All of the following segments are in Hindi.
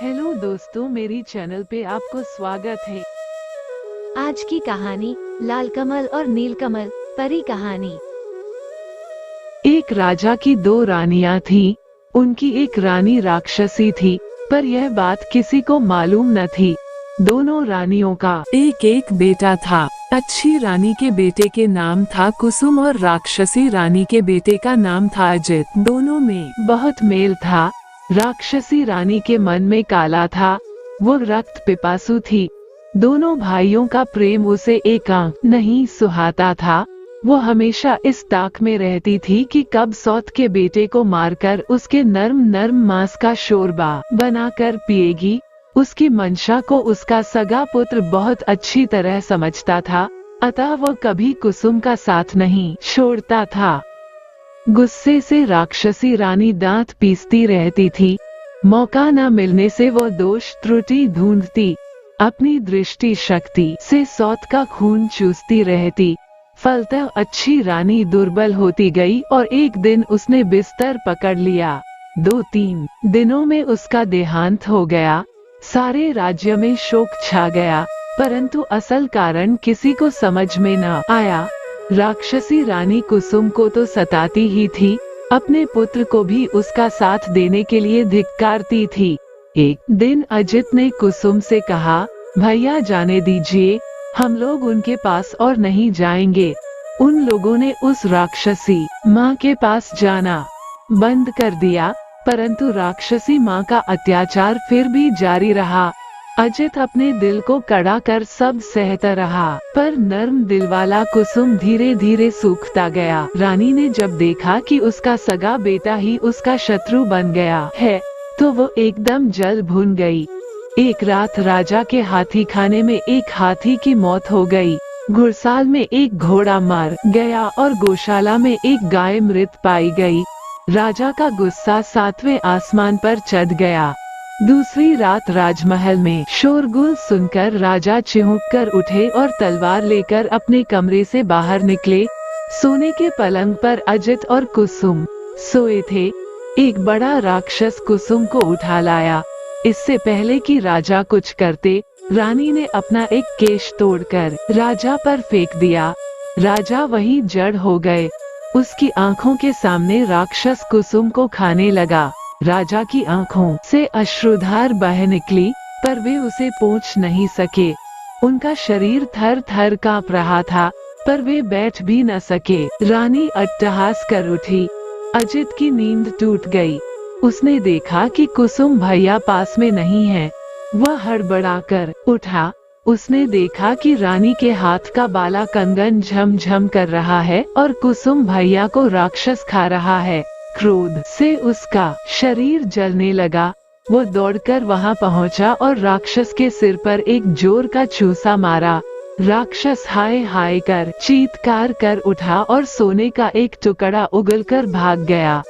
हेलो दोस्तों, मेरी चैनल पे आपको स्वागत है। आज की कहानी लाल कमल और नील कमल परी कहानी। एक राजा की दो रानियां थीं। उनकी एक रानी राक्षसी थी, पर यह बात किसी को मालूम न थी। दोनों रानियों का एक एक बेटा था। अच्छी रानी के बेटे के नाम था कुसुम और राक्षसी रानी के बेटे का नाम था अजित। दोनों में बहुत मेल था। राक्षसी रानी के मन में काला था, वो रक्त पिपासु थी। दोनों भाइयों का प्रेम उसे एक आंख नहीं सुहाता था। वो हमेशा इस ताक में रहती थी कि कब सौत के बेटे को मारकर उसके नर्म नर्म मांस का शोरबा बनाकर पिएगी। उसकी मंशा को उसका सगा पुत्र बहुत अच्छी तरह समझता था, अतः वो कभी कुसुम का साथ नहीं छोड़ता था। गुस्से से राक्षसी रानी दांत पीसती रहती थी। मौका न मिलने से वो दोष त्रुटि ढूंढती, अपनी दृष्टि शक्ति से सौत का खून चूसती रहती। फलतः अच्छी रानी दुर्बल होती गई और एक दिन उसने बिस्तर पकड़ लिया। 2-3 दिनों में उसका देहांत हो गया। सारे राज्य में शोक छा गया, परंतु असल कारण किसी को समझ में न आया। राक्षसी रानी कुसुम को तो सताती ही थी, अपने पुत्र को भी उसका साथ देने के लिए धिक्कारती थी। एक दिन अजित ने कुसुम से कहा, भैया जाने दीजिए, हम लोग उनके पास और नहीं जाएंगे। उन लोगों ने उस राक्षसी माँ के पास जाना बंद कर दिया, परंतु राक्षसी माँ का अत्याचार फिर भी जारी रहा। अजित अपने दिल को कड़ा कर सब सहता रहा, पर नर्म दिल वाला कुसुम धीरे धीरे सूखता गया। रानी ने जब देखा कि उसका सगा बेटा ही उसका शत्रु बन गया है, तो वो एकदम जल भुन गई। एक रात राजा के हाथी खाने में एक हाथी की मौत हो गई, घुड़साल में एक घोड़ा मर गया और गौशाला में एक गाय मृत पाई गई। राजा का गुस्सा 7वें आसमान पर चढ़ गया। दूसरी रात राजमहल में शोरगुल सुनकर राजा चिहुक कर उठे और तलवार लेकर अपने कमरे से बाहर निकले। सोने के पलंग पर अजित और कुसुम सोए थे। एक बड़ा राक्षस कुसुम को उठा लाया। इससे पहले कि राजा कुछ करते, रानी ने अपना एक केश तोड़कर राजा पर फेंक दिया। राजा वहीं जड़ हो गए। उसकी आंखों के सामने राक्षस कुसुम को खाने लगा। राजा की आंखों से अश्रुधार बह निकली, पर वे उसे पोंछ नहीं सके। उनका शरीर थर थर कांप रहा था, पर वे बैठ भी न सके। रानी अट्टहास कर उठी। अजित की नींद टूट गई। उसने देखा कि कुसुम भैया पास में नहीं है। वह हड़बड़ाकर उठा। उसने देखा कि रानी के हाथ का बाला कंगन झमझम कर रहा है और कुसुम भैया को राक्षस खा रहा है। क्रोध से उसका शरीर जलने लगा। वो दौड़कर वहां पहुंचा और राक्षस के सिर पर एक जोर का चूसा मारा। राक्षस हाय हाय कर चीत्कार कर उठा और सोने का एक टुकड़ा उगलकर भाग गया।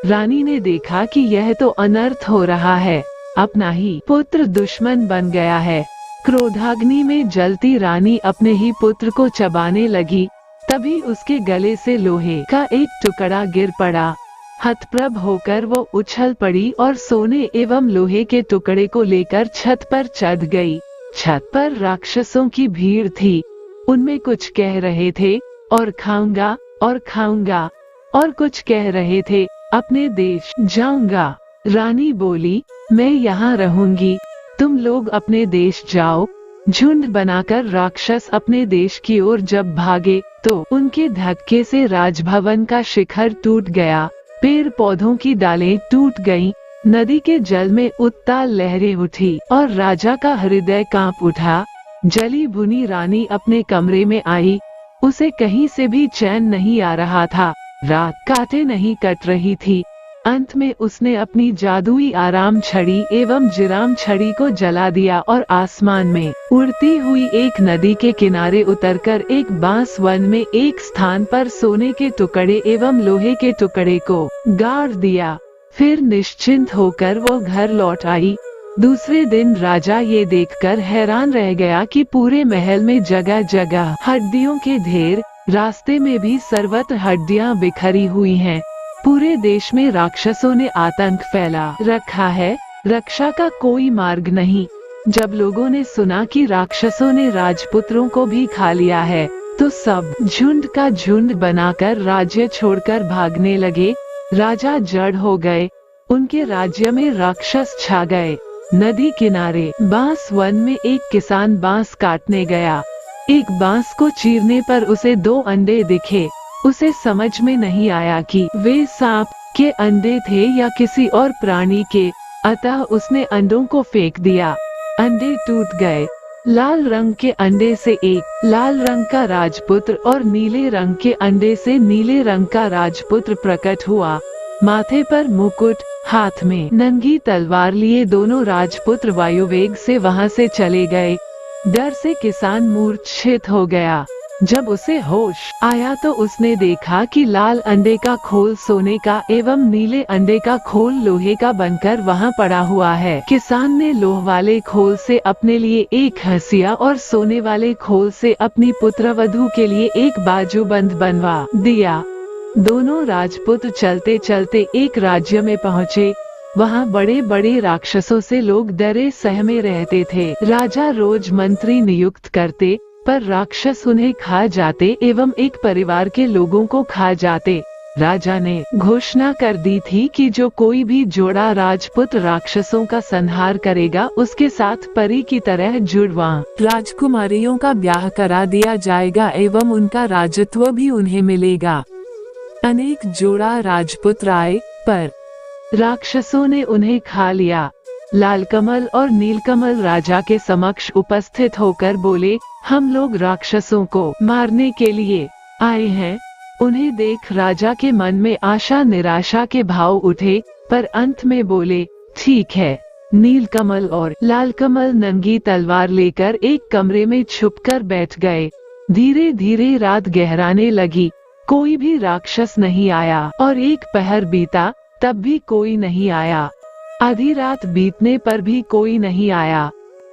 रानी ने देखा कि यह तो अनर्थ हो रहा है, अपना ही पुत्र दुश्मन बन गया है। क्रोधाग्नि में जलती रानी अपने ही पुत्र को चबाने लगी। तभी उसके गले से लोहे का एक टुकड़ा गिर पड़ा। हतप्रभ होकर वो उछल पड़ी और सोने एवं लोहे के टुकड़े को लेकर छत पर चढ़ गई। छत पर राक्षसों की भीड़ थी। उनमें कुछ कह रहे थे, और खाऊंगा और खाऊंगा, और कुछ कह रहे थे, अपने देश जाऊंगा। रानी बोली, मैं यहाँ रहूंगी, तुम लोग अपने देश जाओ। झुंड बनाकर राक्षस अपने देश की ओर जब भागे, तो उनके धक्के से राजभवन का शिखर टूट गया। पेड़ पौधों की डालें टूट गईं, नदी के जल में उत्ताल लहरें उठी और राजा का हृदय कांप उठा। जली भुनी रानी अपने कमरे में आई। उसे कहीं से भी चैन नहीं आ रहा था। रात काटे नहीं कट रही थी। अंत में उसने अपनी जादुई आराम छड़ी एवं जिराम छड़ी को जला दिया और आसमान में उड़ती हुई एक नदी के किनारे उतरकर एक बांस वन में एक स्थान पर सोने के टुकड़े एवं लोहे के टुकड़े को गाड़ दिया। फिर निश्चिंत होकर वो घर लौट आई। दूसरे दिन राजा ये देखकर हैरान रह गया कि पूरे महल में जगह जगह हड्डियों के ढेर, रास्ते में भी सर्वत्र हड्डियां बिखरी हुई हैं। पूरे देश में राक्षसों ने आतंक फैला रखा है। रक्षा का कोई मार्ग नहीं। जब लोगों ने सुना कि राक्षसों ने राजपुत्रों को भी खा लिया है, तो सब झुंड का झुंड बनाकर राज्य छोड़कर भागने लगे। राजा जड़ हो गए, उनके राज्य में राक्षस छा गए। नदी किनारे बांस वन में एक किसान बांस काटने गया। एक बांस को चीरने पर उसे 2 अंडे दिखे। उसे समझ में नहीं आया कि वे सांप के अंडे थे या किसी और प्राणी के, अतः उसने अंडों को फेंक दिया। अंडे टूट गए। लाल रंग के अंडे से एक लाल रंग का राजपुत्र और नीले रंग के अंडे से नीले रंग का राजपुत्र प्रकट हुआ। माथे पर मुकुट, हाथ में नंगी तलवार लिए दोनों राजपुत्र वायुवेग से वहां से चले गए। डर से किसान मूर्छित हो गया। जब उसे होश आया तो उसने देखा कि लाल अंडे का खोल सोने का एवं नीले अंडे का खोल लोहे का बनकर वहां पड़ा हुआ है। किसान ने लोह वाले खोल से अपने लिए एक हंसिया और सोने वाले खोल से अपनी पुत्रवधू के लिए एक बाजूबंद बनवा दिया। दोनों राजपुत्र चलते चलते एक राज्य में पहुँचे। वहाँ बड़े बड़े राक्षसों से लोग डरे सहमे रहते थे। राजा रोज मंत्री नियुक्त करते, पर राक्षस उन्हें खा जाते एवं एक परिवार के लोगों को खा जाते। राजा ने घोषणा कर दी थी कि जो कोई भी जोड़ा राजपुत्र राक्षसों का संहार करेगा, उसके साथ परी की तरह जुड़वा राजकुमारियों का ब्याह करा दिया जाएगा एवं उनका राजत्व भी उन्हें मिलेगा। अनेक जोड़ा राजपुत्र आए, पर राक्षसों ने उन्हें खा लिया। लालकमल और नीलकमल राजा के समक्ष उपस्थित होकर बोले, हम लोग राक्षसों को मारने के लिए आए हैं। उन्हें देख राजा के मन में आशा निराशा के भाव उठे, पर अंत में बोले, ठीक है। नीलकमल और लालकमल नंगी तलवार लेकर एक कमरे में छुपकर बैठ गए। धीरे धीरे रात गहराने लगी, कोई भी राक्षस नहीं आया और एक पहर बीता, तब भी कोई नहीं आया। आधी रात बीतने पर भी कोई नहीं आया।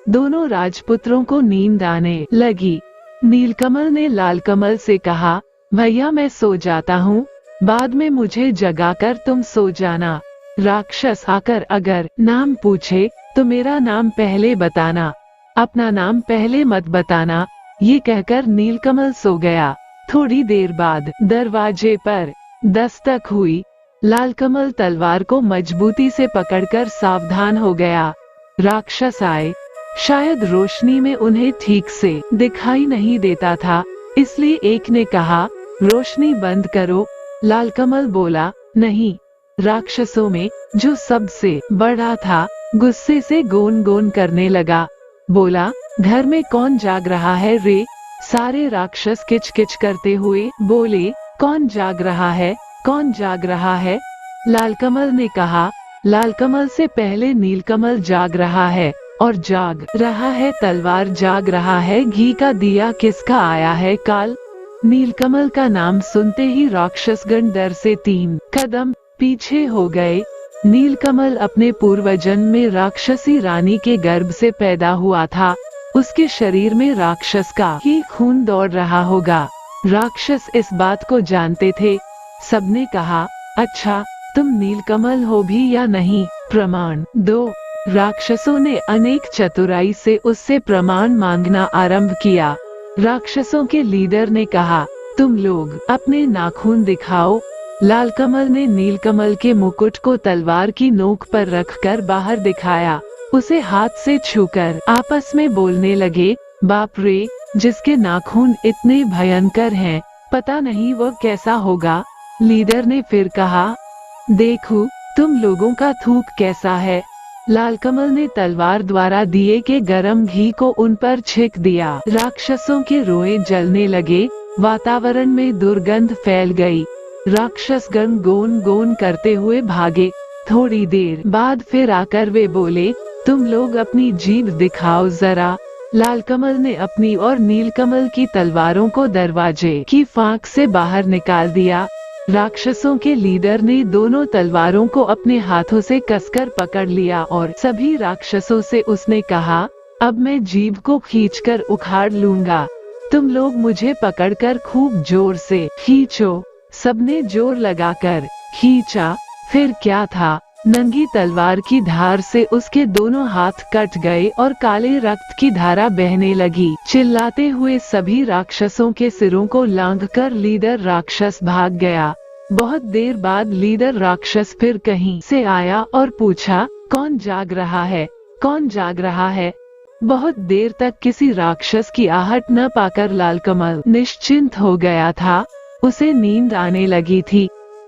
दोनों राजपुत्रों को नींद आने लगी। नीलकमल ने लालकमल से कहा, भैया मैं सो जाता हूँ, बाद में मुझे जगाकर तुम सो जाना। राक्षस आकर अगर नाम पूछे तो मेरा नाम पहले बताना, अपना नाम पहले मत बताना। ये कहकर नीलकमल सो गया। थोड़ी देर बाद दरवाजे पर दस्तक हुई। लालकमल तलवार को मजबूती से पकड़कर सावधान हो गया। राक्षस आए। शायद रोशनी में उन्हें ठीक से दिखाई नहीं देता था, इसलिए एक ने कहा, रोशनी बंद करो। लालकमल बोला, नहीं। राक्षसों में जो सबसे बड़ा था गुस्से से गोन गोन करने लगा। बोला, घर में कौन जाग रहा है रे? सारे राक्षस किचकिच करते हुए बोले, कौन जाग रहा है, कौन जाग रहा है? लालकमल ने कहा, लालकमल से पहले नीलकमल जाग रहा है, और जाग रहा है तलवार, जाग रहा है घी का दिया, किसका आया है काल? नीलकमल का नाम सुनते ही राक्षसगण डर से 3 कदम पीछे हो गए। नीलकमल अपने पूर्वजन्म में राक्षसी रानी के गर्भ से पैदा हुआ था। उसके शरीर में राक्षस का ही खून दौड़ रहा होगा। राक्षस इस बात को जानते थे। सबने कहा, अच्छा तुम नीलकमल हो भी या नहीं, प्रमाण दो। राक्षसों ने अनेक चतुराई से उससे प्रमाण मांगना आरंभ किया। राक्षसों के लीडर ने कहा, तुम लोग अपने नाखून दिखाओ। लालकमल ने नीलकमल के मुकुट को तलवार की नोक पर रखकर बाहर दिखाया। उसे हाथ से छूकर आपस में बोलने लगे, बाप रे, जिसके नाखून इतने भयंकर हैं, पता नहीं वो कैसा होगा। लीडर ने फिर कहा, देखो तुम लोगों का थूक कैसा है। लालकमल ने तलवार द्वारा दिए के गरम घी को उन पर छिड़क दिया। राक्षसों के रोए जलने लगे, वातावरण में दुर्गंध फैल गई। राक्षसगण गोन गोन करते हुए भागे। थोड़ी देर बाद फिर आकर वे बोले, तुम लोग अपनी जीभ दिखाओ जरा। लालकमल ने अपनी और नीलकमल की तलवारों को दरवाजे की फांक से बाहर निकाल दिया। राक्षसों के लीडर ने दोनों तलवारों को अपने हाथों से कसकर पकड़ लिया और सभी राक्षसों से उसने कहा, अब मैं जीभ को खींचकर उखाड़ लूंगा। तुम लोग मुझे पकड़कर खूब जोर से खींचो। सबने जोर लगाकर खींचा। फिर क्या था, नंगी तलवार की धार से उसके दोनों हाथ कट गए और काले रक्त की धारा बहने लगी। चिल्लाते हुए सभी राक्षसों के सिरों को लांघकर लीडर राक्षस भाग गया। बहुत देर बाद लीडर राक्षस फिर कहीं से आया और पूछा, कौन जाग रहा है, कौन जाग रहा है। बहुत देर तक किसी राक्षस की आहट न पाकर लालकमल निश्चिंत हो गया था। उसे नींद आने लगी थी।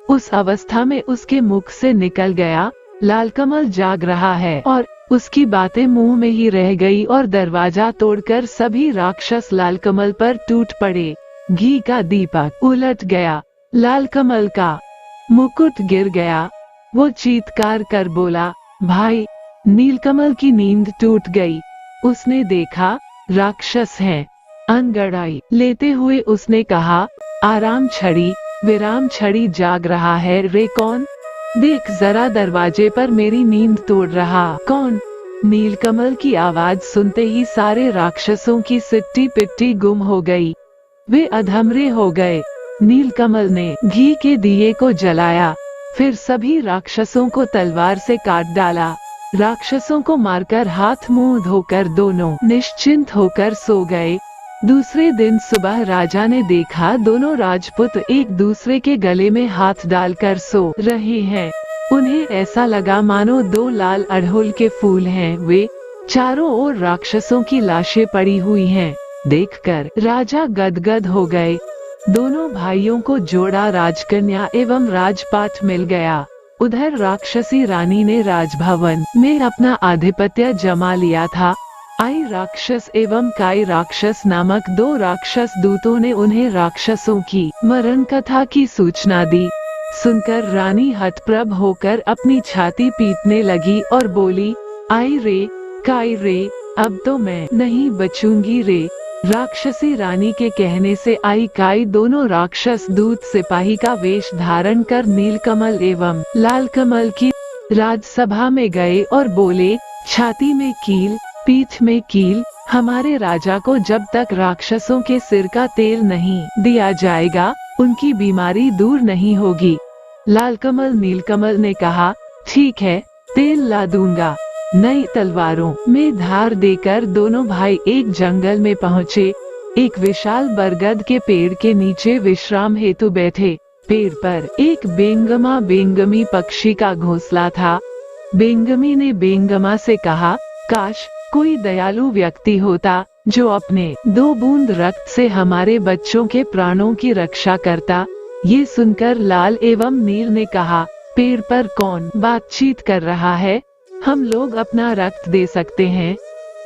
उस अवस्था में उसके मुख से निकल गया, लालकमल जाग रहा है, और उसकी बातें मुंह में ही रह गई और दरवाजा तोड़कर सभी राक्षस लालकमल पर टूट पड़े। घी का दीपक उलट गया, लालकमल का मुकुट गिर गया। वो चीत्कार कर बोला, भाई, नीलकमल की नींद टूट गई। उसने देखा राक्षस हैं। अंगड़ाई लेते हुए उसने कहा, आराम छड़ी, विराम छड़ी जाग रहा है रे। कौन? देख जरा दरवाजे पर मेरी नींद तोड़ रहा कौन। नीलकमल की आवाज सुनते ही सारे राक्षसों की सिट्टी पिट्टी गुम हो गई। वे अधमरे हो गए। नीलकमल ने घी के दिए को जलाया, फिर सभी राक्षसों को तलवार से काट डाला। राक्षसों को मारकर हाथ मुंह धोकर दोनों निश्चिंत होकर सो गए। दूसरे दिन सुबह राजा ने देखा दोनों राजपुत एक दूसरे के गले में हाथ डालकर सो रहे हैं। उन्हें ऐसा लगा मानो दो लाल अड़हुल के फूल हैं। वे चारों ओर राक्षसों की लाशें पड़ी हुई हैं। देखकर राजा गदगद हो गए। दोनों भाइयों को जोड़ा राजकन्या एवं राजपाट मिल गया। उधर राक्षसी रानी ने राजभवन में अपना आधिपत्य जमा लिया था। आई राक्षस एवं काई राक्षस नामक दो राक्षस दूतों ने उन्हें राक्षसों की मरण कथा की सूचना दी। सुनकर रानी हतप्रभ होकर अपनी छाती पीटने लगी और बोली, आई रे, काई रे, अब तो मैं नहीं बचूंगी रे। राक्षसी रानी के कहने से आई काई दोनों राक्षस दूत सिपाही का वेश धारण कर नीलकमल एवं लालकमल की राजसभा में गए और बोले, छाती में कील, पीठ में कील, हमारे राजा को जब तक राक्षसों के सिर का तेल नहीं दिया जाएगा उनकी बीमारी दूर नहीं होगी। लालकमल नीलकमल ने कहा, ठीक है, तेल ला दूंगा। नई तलवारों में धार देकर दोनों भाई एक जंगल में पहुँचे। एक विशाल बरगद के पेड़ के नीचे विश्राम हेतु बैठे। पेड़ पर एक बेंगमा बेंगमी पक्षी का घोंसला था। बेंगमी ने बेंगमा से कहा, काश कोई दयालु व्यक्ति होता जो अपने 2 बूंद रक्त से हमारे बच्चों के प्राणों की रक्षा करता। ये सुनकर लाल एवं नील ने कहा, पेड़ पर कौन बातचीत कर रहा है, हम लोग अपना रक्त दे सकते हैं।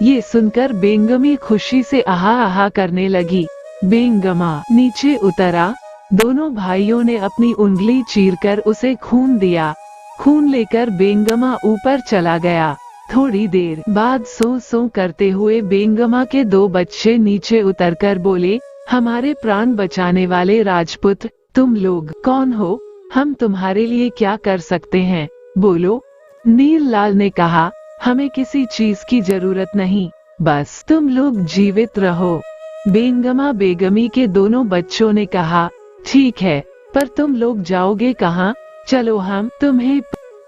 ये सुनकर बेंगमी खुशी से आहा आहा करने लगी। बेंगमा नीचे उतरा। दोनों भाइयों ने अपनी उंगली चीरकर उसे खून दिया। खून लेकर बेंगमा ऊपर चला गया। थोड़ी देर बाद सो सो करते हुए बेंगमा के 2 बच्चे नीचे उतरकर बोले, हमारे प्राण बचाने वाले राजपुत, तुम लोग कौन हो? हम तुम्हारे लिए क्या कर सकते हैं, बोलो। नील लाल ने कहा, हमें किसी चीज की जरूरत नहीं, बस तुम लोग जीवित रहो। बेंगमा बेगमी के दोनों बच्चों ने कहा, ठीक है, पर तुम लोग जाओगे कहाँ? चलो हम तुम्हें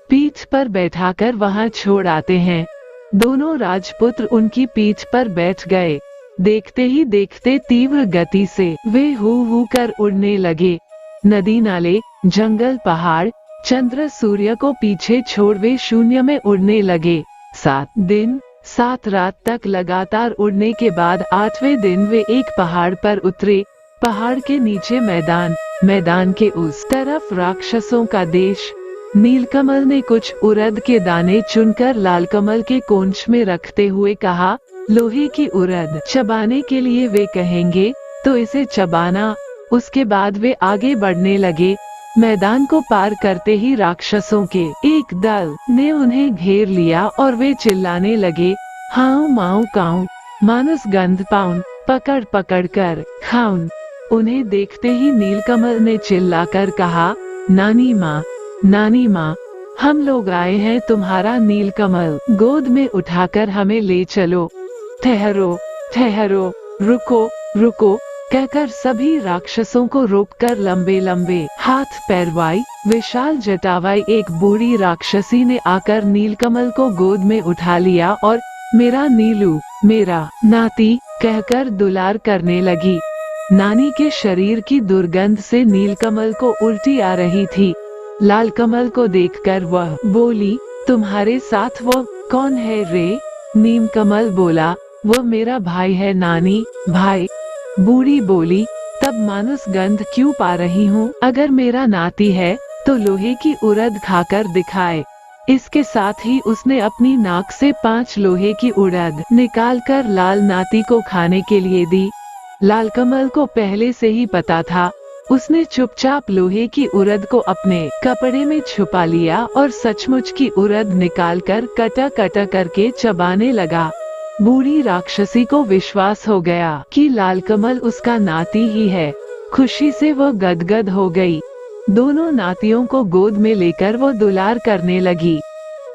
पीठ पर बैठाकर वहाँ छोड़ आते हैं। दोनों राजपुत्र उनकी पीठ पर बैठ गए। देखते ही देखते तीव्र गति से वे हू कर उड़ने लगे। नदी नाले, जंगल, पहाड़, चंद्र सूर्य को पीछे छोड़ वे शून्य में उड़ने लगे। 7 दिन 7 रात तक लगातार उड़ने के बाद 8वें दिन वे एक पहाड़ पर उतरे। पहाड़ के नीचे मैदान, मैदान के उस तरफ राक्षसों का देश। नीलकमल ने कुछ उड़द के दाने चुनकर लालकमल के कोंच में रखते हुए कहा, लोहे की उड़द चबाने के लिए वे कहेंगे तो इसे चबाना। उसके बाद वे आगे बढ़ने लगे। मैदान को पार करते ही राक्षसों के एक दल ने उन्हें घेर लिया और वे चिल्लाने लगे, हाउ माऊ काऊ, मानुस गंध पाउन, पकड़ पकड़ कर खाउन। उन्हें देखते ही नीलकमल ने चिल्लाकर कहा, नानी माँ, नानी माँ, हम लोग आए हैं तुम्हारा नीलकमल गोद में उठाकर हमें ले चलो। ठहरो ठहरो, रुको रुको, कहकर सभी राक्षसों को रोककर लंबे लंबे हाथ पैरवाई, विशाल जटावाई एक बूढ़ी राक्षसी ने आकर नीलकमल को गोद में उठा लिया और मेरा नीलू, मेरा नाती कहकर दुलार करने लगी। नानी के शरीर की दुर्गंध से नीलकमल को उल्टी आ रही थी। लालकमल को देखकर वह बोली, तुम्हारे साथ वो कौन है रे? नीलकमल बोला, वह मेरा भाई है नानी। भाई? बूढ़ी बोली, तब मानुस गंध क्यों पा रही हूँ? अगर मेरा नाती है तो लोहे की उड़द खाकर दिखाए। इसके साथ ही उसने अपनी नाक से 5 लोहे की उड़द निकालकर लाल नाती को खाने के लिए दी। लालकमल को पहले से ही पता था। उसने चुपचाप लोहे की उड़द को अपने कपड़े में छुपा लिया और सचमुच की उड़द निकालकर कटा कटा करके चबाने लगा। बूढ़ी राक्षसी को विश्वास हो गया कि लालकमल उसका नाती ही है। खुशी से वो गदगद हो गई। दोनों नातियों को गोद में लेकर वो दुलार करने लगी।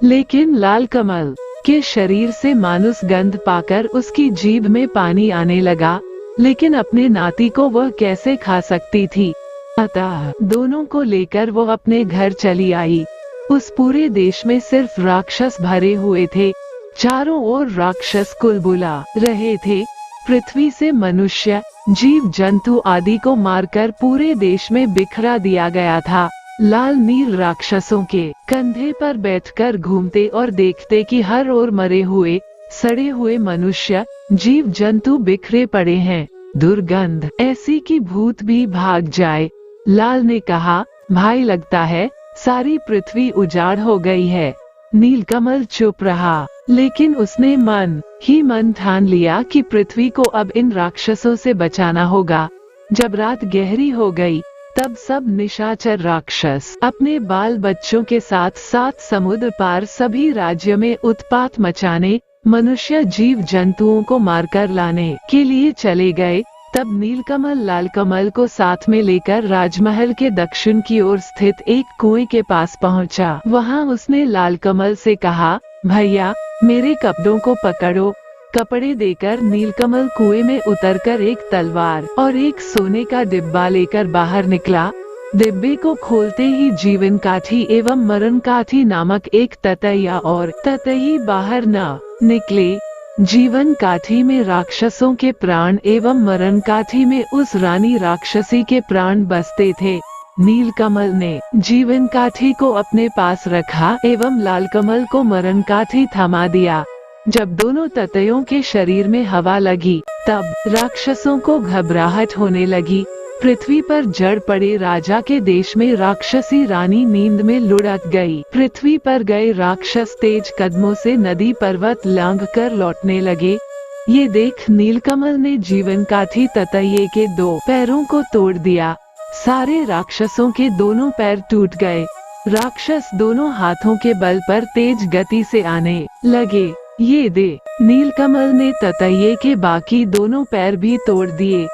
लेकिन लालकमल के शरीर से मानुस गंध पाकर उसकी जीभ में पानी आने लगा, लेकिन अपने नाती को वह कैसे खा सकती थी। अतः दोनों को लेकर वो अपने घर चली आई। उस पूरे देश में सिर्फ राक्षस भरे हुए थे। चारों ओर राक्षस कुलबुला रहे थे। पृथ्वी से मनुष्य, जीव जंतु आदि को मारकर पूरे देश में बिखरा दिया गया था। लाल नील राक्षसों के कंधे पर बैठकर घूमते और देखते कि हर ओर मरे हुए, सड़े हुए मनुष्य, जीव जंतु बिखरे पड़े हैं। दुर्गंध ऐसी कि भूत भी भाग जाए। लाल ने कहा, भाई लगता है सारी पृथ्वी उजाड़ हो गई है। नीलकमल चुप रहा, लेकिन उसने मन ही मन ठान लिया कि पृथ्वी को अब इन राक्षसों से बचाना होगा। जब रात गहरी हो गई, तब सब निशाचर राक्षस अपने बाल बच्चों के साथ 7 समुद्र पार सभी राज्य में उत्पात मचाने, मनुष्य जीव जंतुओं को मारकर लाने के लिए चले गए। तब नीलकमल लालकमल को साथ में लेकर राजमहल के दक्षिण की ओर स्थित एक कुएं के पास पहुंचा। वहां उसने लालकमल से कहा, भैया मेरे कपड़ों को पकड़ो। कपड़े देकर नीलकमल कुएं में उतरकर एक तलवार और एक सोने का डिब्बा लेकर बाहर निकला। डिब्बे को खोलते ही जीवन काठी एवं मरण काठी नामक एक ततैया और ततैई बाहर न निकले। जीवन काठी में राक्षसों के प्राण एवं मरण काठी में उस रानी राक्षसी के प्राण बसते थे। नीलकमल ने जीवन काठी को अपने पास रखा एवं लालकमल को मरण काठी थमा दिया। जब दोनों ततैयों के शरीर में हवा लगी, तब राक्षसों को घबराहट होने लगी। पृथ्वी पर जड़ पड़े राजा के देश में राक्षसी रानी नींद में लुढ़क गई। पृथ्वी पर गए राक्षस तेज कदमों से नदी पर्वत लांघ कर लौटने लगे। ये देख नीलकमल ने जीवन काठी ततैये के 2 पैरों को तोड़ दिया। सारे राक्षसों के दोनों पैर टूट गए। राक्षस दोनों हाथों के बल पर तेज गति से आने लगे। ये दे नीलकमल ने ततैये के बाकी दोनों पैर भी तोड़ दिए।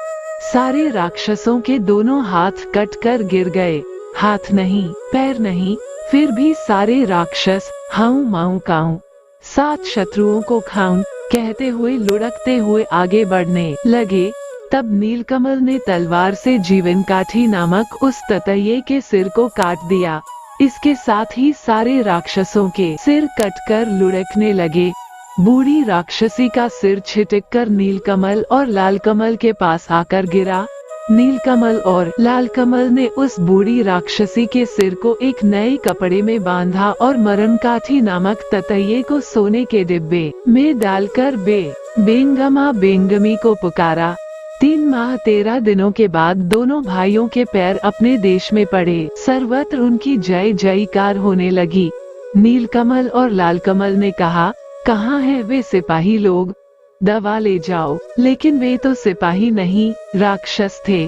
सारे राक्षसों के दोनों हाथ कटकर गिर गए। हाथ नहीं, पैर नहीं, फिर भी सारे राक्षस हाउ माऊ काऊ 7 शत्रुओं को खाऊं कहते हुए लुढ़कते हुए आगे बढ़ने लगे। तब नीलकमल ने तलवार से जीवन काठी नामक उस ततैये के सिर को काट दिया। इसके साथ ही सारे राक्षसों के सिर कटकर लुढ़कने लगे। बूढ़ी राक्षसी का सिर छिटककर नीलकमल और लालकमल के पास आकर गिरा। नीलकमल और लालकमल ने उस बूढ़ी राक्षसी के सिर को एक नए कपड़े में बांधा और मरणकाठी नामक ततैये को सोने के डिब्बे में डालकर बेंगमा बेंगमी को पुकारा। 3 माह 13 दिनों के बाद दोनों भाइयों के पैर अपने देश में पड़े। सर्वत्र उनकी जय जयकार होने लगी। नीलकमल और लालकमल ने कहा, कहाँ हैं वे सिपाही लोग? दवा ले जाओ। लेकिन वे तो सिपाही नहीं, राक्षस थे।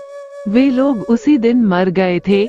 वे लोग उसी दिन मर गए थे।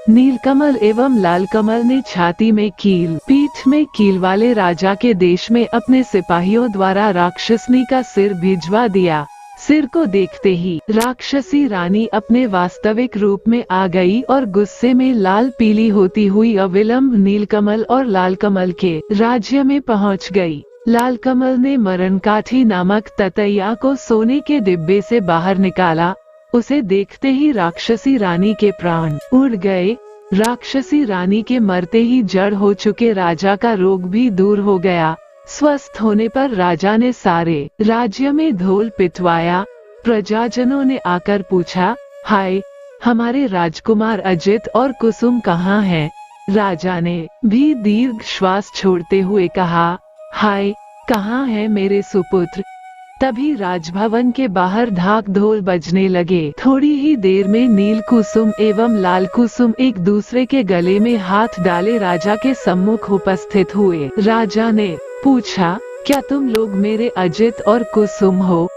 नीलकमल एवं लालकमल ने छाती में कील, पीठ में कील वाले राजा के देश में अपने सिपाहियों द्वारा राक्षसनी का सिर भिजवा दिया। सिर को देखते ही राक्षसी रानी अपने वास्तविक रूप में आ गई और गुस्से में लाल पीली होती हुई अविलंब नीलकमल और लालकमल के राज्य में पहुंच गई। लालकमल ने मरणकाठी नामक ततैया को सोने के डिब्बे से बाहर निकाला। उसे देखते ही राक्षसी रानी के प्राण उड़ गए। राक्षसी रानी के मरते ही जड़ हो चुके राजा का रोग भी दूर हो गया। स्वस्थ होने पर राजा ने सारे राज्य में ढोल पिटवाया। प्रजाजनों ने आकर पूछा, हाय, हमारे राजकुमार अजित और कुसुम कहाँ हैं? राजा ने भी दीर्घ श्वास छोड़ते हुए कहा, हाय, कहाँ है मेरे सुपुत्र? तभी राजभवन के बाहर ढाक ढोल बजने लगे। थोड़ी ही देर में नील कुसुम एवं लाल कुसुम एक दूसरे के गले में हाथ डाले राजा के सम्मुख उपस्थित हुए। राजा ने पूछा, क्या तुम लोग मेरे अजित और कुसुम हो?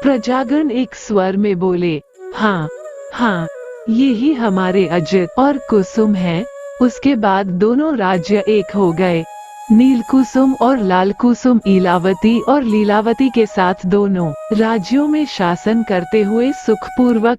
प्रजागण एक स्वर में बोले, हाँ हाँ, यही हमारे अजित और कुसुम हैं। उसके बाद दोनों राज्य एक हो गए। नील कुसुम और लाल कुसुम इलावती और लीलावती के साथ दोनों राज्यों में शासन करते हुए सुखपूर्वक